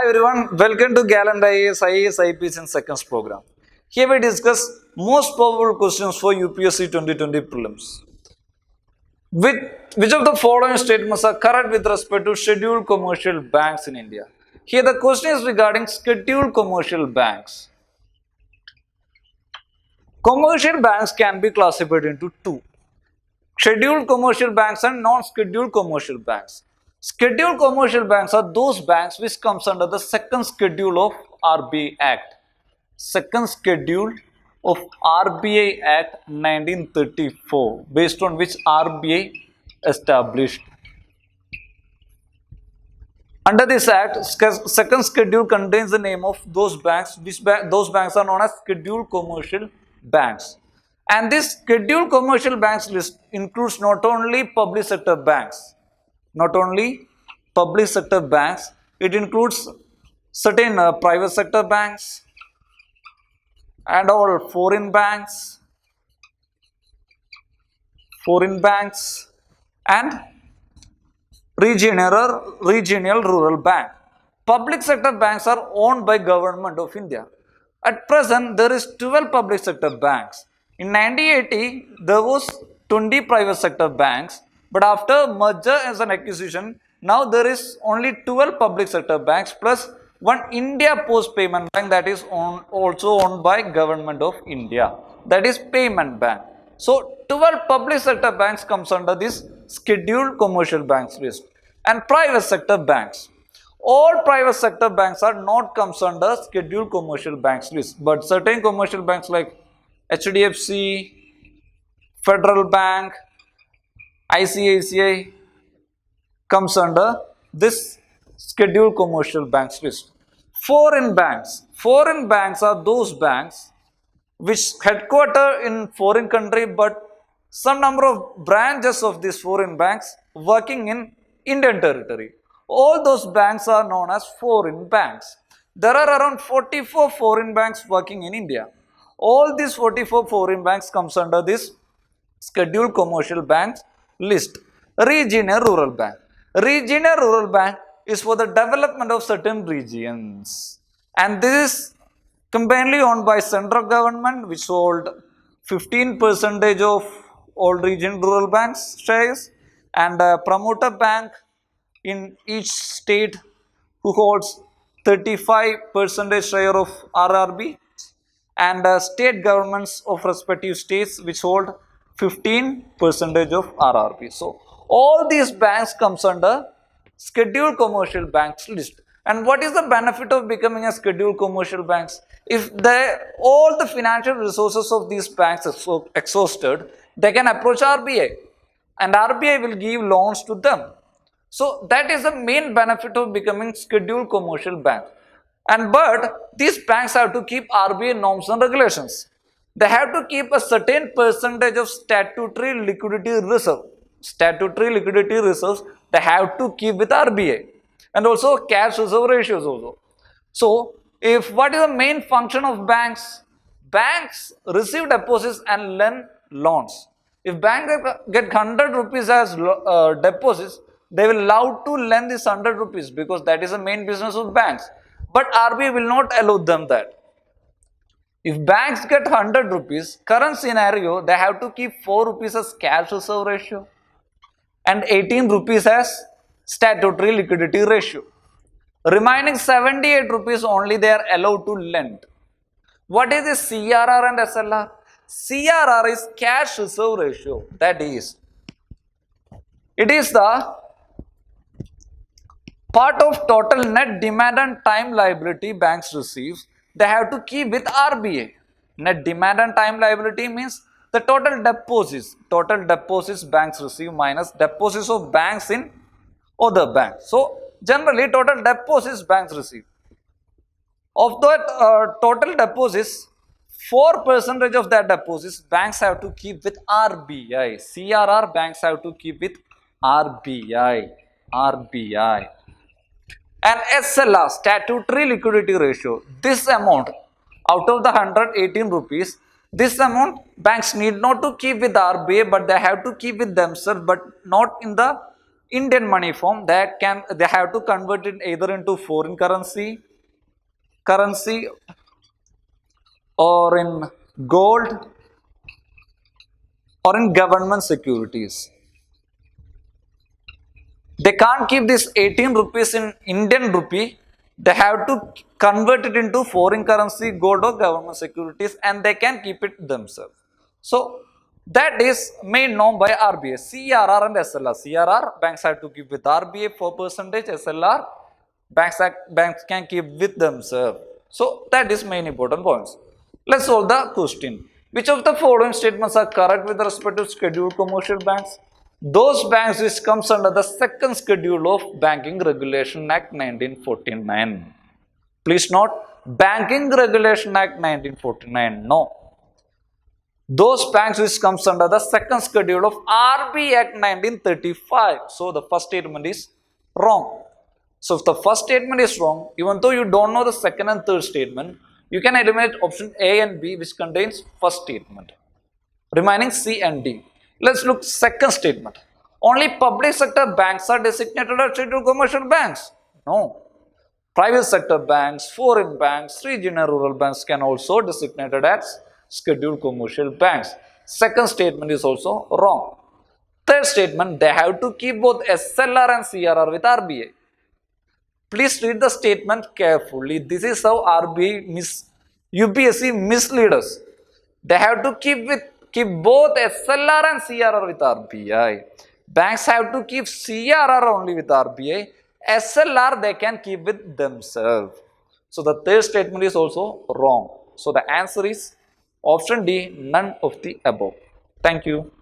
Hi everyone, welcome to Gallant IAS IPS in Seconds program. Here we discuss most probable questions for UPSC 2020 prelims. Which of the following statements are correct with respect to scheduled commercial banks in India? Here the question is regarding scheduled commercial banks. Commercial banks can be classified into two: scheduled commercial banks and non-scheduled commercial banks. Scheduled commercial banks are those banks which comes under the second schedule of RBI Act. Second schedule of RBI Act 1934, based on which RBI established. Under this act, second schedule contains the name of those banks, those banks are known as scheduled commercial banks. And this scheduled commercial banks list includes not only public sector banks, it includes certain private sector banks and all foreign banks and regional rural bank. Public sector banks are owned by Government of India. At present, there is 12 public sector banks. In 1980, there was 20 private sector banks, but after merger as an acquisition, now there is only 12 public sector banks plus one India Post Payment Bank that is also owned by Government of India. That is Payment Bank. So 12 public sector banks comes under this scheduled commercial banks list. And private sector banks. All private sector banks are not comes under scheduled commercial banks list, but certain commercial banks like HDFC, Federal Bank, ICICI comes under this scheduled commercial banks list. Foreign banks are those banks which headquarter in foreign country, but some number of branches of these foreign banks working in Indian territory. All those banks are known as foreign banks. There are around 44 foreign banks working in India. All these 44 foreign banks comes under this scheduled commercial banks list. Regional rural bank is for the development of certain regions, and this is combinedly owned by central government, which hold 15% of all regional rural banks shares, and a promoter bank in each state who holds 35% share of RRB, and state governments of respective states which hold 15% of RRB. So all these banks comes under scheduled commercial banks list. And what is the benefit of becoming a scheduled commercial banks? If all the financial resources of these banks are exhausted, they can approach RBI and RBI will give loans to them. So that is the main benefit of becoming scheduled commercial bank. But these banks have to keep RBI norms and regulations. They have to keep a certain percentage of statutory liquidity reserve. Statutory liquidity reserves they have to keep with RBI, and also cash reserve ratios also. So if what is the main function of banks? Banks receive deposits and lend loans. If bank get 100 rupees as deposits, they will allow to lend this 100 rupees because that is the main business of banks. But RBI will not allow them that. If banks get 100 rupees, current scenario, they have to keep 4 rupees as cash reserve ratio and 18 rupees as statutory liquidity ratio. Remaining 78 rupees only they are allowed to lend. What is this CRR and SLR? CRR is cash reserve ratio. That is, it is the part of total net demand and time liability banks receive. They have to keep with RBI. Net demand and time liability means the total deposits banks receive minus deposits of banks in other banks. So generally total deposits banks receive. Of that total deposits, 4% of that deposits banks have to keep with RBI. CRR banks have to keep with RBI. And SLR, statutory liquidity ratio, this amount out of the 118 rupees, this amount banks need not to keep with RBI, but they have to keep with themselves, but not in the Indian money form, they have to convert it either into foreign currency or in gold or in government securities. They can't keep this 18 rupees in Indian rupee. They have to convert it into foreign currency, gold or government securities, and they can keep it themselves. So that is made known by RBI. CRR and SLR. CRR, banks have to keep with RBI 4%. SLR, banks can keep with themselves. So that is main important points. Let's solve the question. Which of the following statements are correct with respect to scheduled commercial banks? Those banks which comes under the second schedule of Banking Regulation Act 1949. Please note, Banking Regulation Act 1949. No. Those banks which comes under the second schedule of RB Act 1935. So the first statement is wrong. So if the first statement is wrong, even though you don't know the second and third statement, you can eliminate option A and B which contains first statement. Remaining C and D. Let's look second statement. Only public sector banks are designated as scheduled commercial banks. No. Private sector banks, foreign banks, regional rural banks can also designated as scheduled commercial banks. Second statement is also wrong. Third statement, they have to keep both SLR and CRR with RBI. Please read the statement carefully. This is how UPSC mislead us. They have to keep both SLR and CRR with RBI. Banks have to keep CRR only with RBI. SLR they can keep with themselves. So the third statement is also wrong. So the answer is option D, none of the above. Thank you.